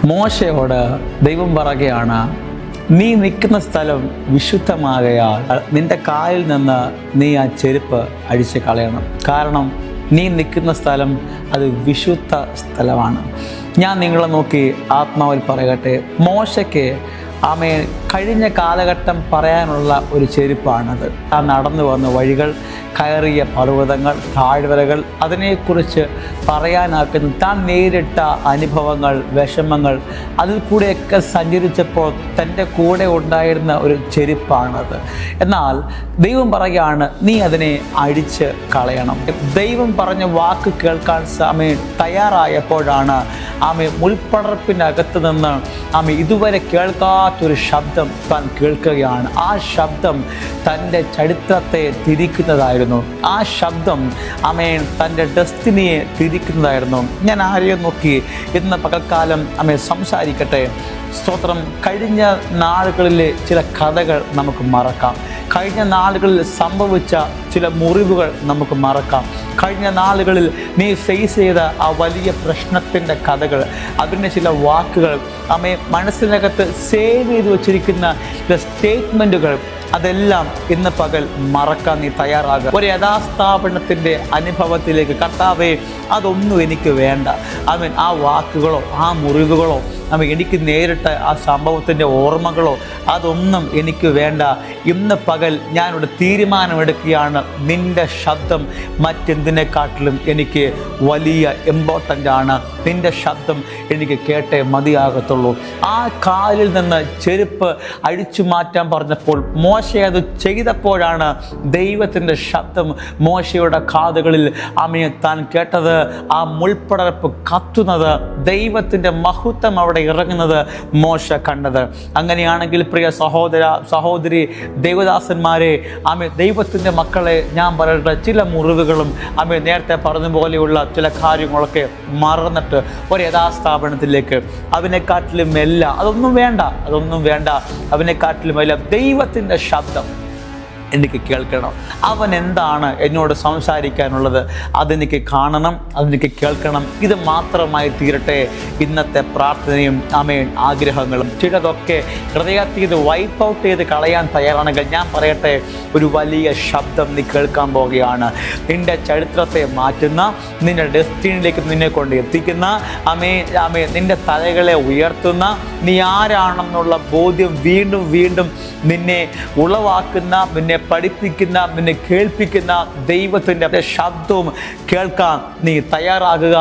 മോശയോട് ദൈവം പറയുകയാണ്, നീ നിൽക്കുന്ന സ്ഥലം വിശുദ്ധമാകയാൽ നിന്റെ കാലിൽ നിന്ന് നീ ആ ചെരുപ്പ് അഴിച്ച് കളയണം. കാരണം നീ നിൽക്കുന്ന സ്ഥലം അത് വിശുദ്ധ സ്ഥലമാണ്. ഞാൻ നിങ്ങളെ നോക്കി ആത്മാവിൽ പറയട്ടെ, മോശയ്ക്ക് കഴിഞ്ഞ കാലഘട്ടം പറയാനുള്ള ഒരു ചെരുപ്പാണത്. ആ നടന്നു വന്ന വഴികൾ, കയറിയ പർവ്വതങ്ങൾ, താഴ്വരകൾ, അതിനെക്കുറിച്ച് പറയാനാക്കുന്ന താൻ നേരിട്ട അനുഭവങ്ങൾ, വിഷമങ്ങൾ, അതിൽ കൂടെയൊക്കെ സഞ്ചരിച്ചപ്പോൾ തൻ്റെ കൂടെ ഉണ്ടായിരുന്ന ഒരു ചെരുപ്പാണത്. എന്നാൽ ദൈവം പറയുകയാണ്, നീ അതിനെ അഴിച്ച് കളയണം. ദൈവം പറഞ്ഞ വാക്ക് കേൾക്കാൻ തയ്യാറായപ്പോഴാണ് മുൾപ്പടർപ്പിനകത്ത് നിന്ന് ഇതുവരെ കേൾക്കാത്തൊരു ശബ്ദം താൻ കേൾക്കുകയാണ്. ആ ശബ്ദം തൻ്റെ ചരിത്രത്തെ തിരിക്കുന്നതായിരുന്നു. ആ ശബ്ദം തൻ്റെ ഡെസ്റ്റിനിയെ തിരിക്കുന്നതായിരുന്നു. ഞാൻ ആരെയും നോക്കി ഇന്ന് പകൽക്കാലം സംസാരിക്കട്ടെ. സ്തോത്രം. കഴിഞ്ഞ നാളുകളിലെ ചില കഥകൾ നമുക്ക് മറക്കാം. കഴിഞ്ഞ നാളുകളിൽ സംഭവിച്ച ചില മുറിവുകൾ നമുക്ക് മറക്കാം. കഴിഞ്ഞ നാളുകളിൽ നീ ഫേസ് ചെയ്ത ആ വലിയ പ്രശ്നത്തിൻ്റെ കഥകൾ, അതിൻ്റെ ചില വാക്കുകൾ, മനസ്സിനകത്ത് സേവ് ചെയ്ത് വച്ചിരിക്കുന്ന ചില സ്റ്റേറ്റ്മെൻറ്റുകൾ, അതെല്ലാം ഇന്ന് പകൽ മറക്കാൻ നീ തയ്യാറാകുക. ഒരു യഥാസ്ഥാപനത്തിൻ്റെ അനുഭവത്തിലേക്ക്, കർത്താവേ അതൊന്നും എനിക്ക് വേണ്ട. ആ വാക്കുകളോ ആ മുറിവുകളോ എനിക്ക് നേരിട്ട ആ സംഭവത്തിൻ്റെ ഓർമ്മകളോ അതൊന്നും എനിക്ക് വേണ്ട. ഇന്ന് പകൽ ഞാനൊരു തീരുമാനമെടുക്കുകയാണ്, നിൻ്റെ ശബ്ദം മറ്റെന്തിനെക്കാട്ടിലും എനിക്ക് വലിയ ഇമ്പോർട്ടൻ്റ് ആണ്. നിൻ്റെ ശബ്ദം എനിക്ക് കേട്ടേ മതിയാകത്തുള്ളൂ. ആ കാലിൽ നിന്ന് ചെരുപ്പ് അഴിച്ചു മാറ്റാൻ പറഞ്ഞപ്പോൾ മോശ അത് ചെയ്തപ്പോഴാണ് ദൈവത്തിൻ്റെ ശബ്ദം മോശയുടെ കാതുകളിൽ താൻ കേട്ടത്. ആ മുൾപ്പടർപ്പ് കത്തുന്നത്, ദൈവത്തിൻ്റെ മഹത്വം അവിടെ ഇറങ്ങുന്നത് മോശ കണ്ടത്. അങ്ങനെയാണെങ്കിൽ പ്രിയ സഹോദര സഹോദരി, ദേവദാസന്മാരെ, ദൈവത്തിൻ്റെ മക്കളെ, ഞാൻ പറയട്ടെ, ചില മുറിവുകളും നേരത്തെ പറഞ്ഞ പോലെയുള്ള ചില കാര്യങ്ങളൊക്കെ മറന്നിട്ട് ഒരു യഥാസ്ഥാപനത്തിലേക്ക്, അവനെക്കാട്ടിലും എല്ലാം അതൊന്നും വേണ്ട, അവനെക്കാട്ടിലും എല്ലാം ദൈവത്തിൻ്റെ ശബ്ദം എനിക്ക് കേൾക്കണം. അവൻ എന്താണ് എന്നോട് സംസാരിക്കാനുള്ളത് അതെനിക്ക് കാണണം, അതെനിക്ക് കേൾക്കണം. ഇത് മാത്രമായി തീരട്ടെ ഇന്നത്തെ പ്രാർത്ഥനയും ആഗ്രഹങ്ങളും. ചിലതൊക്കെ ഹൃദയത്തിൽ ഇത് വൈപ്പ് ഔട്ട് ചെയ്ത് കളയാൻ തയ്യാറാണെങ്കിൽ ഞാൻ പറയട്ടെ, ഒരു വലിയ ശബ്ദം നീ കേൾക്കാൻ പോവുകയാണ്. നിൻ്റെ ചരിത്രത്തെ മാറ്റുന്ന, നിൻ്റെ ഡെസ്റ്റിനിലേക്ക് നിന്നെ കൊണ്ട് എത്തിക്കുന്ന, നിൻ്റെ തലകളെ ഉയർത്തുന്ന, നീ ആരാണെന്നുള്ള ബോധ്യം വീണ്ടും വീണ്ടും നിന്നെ ഉളവാക്കുന്ന, നിന്നെ പഠിപ്പിക്കുന്ന, നിന്നെ കേൾപ്പിക്കുന്ന ദൈവത്തിൻ്റെ ശബ്ദവും കേൾക്കാൻ നീ തയ്യാറാകുക.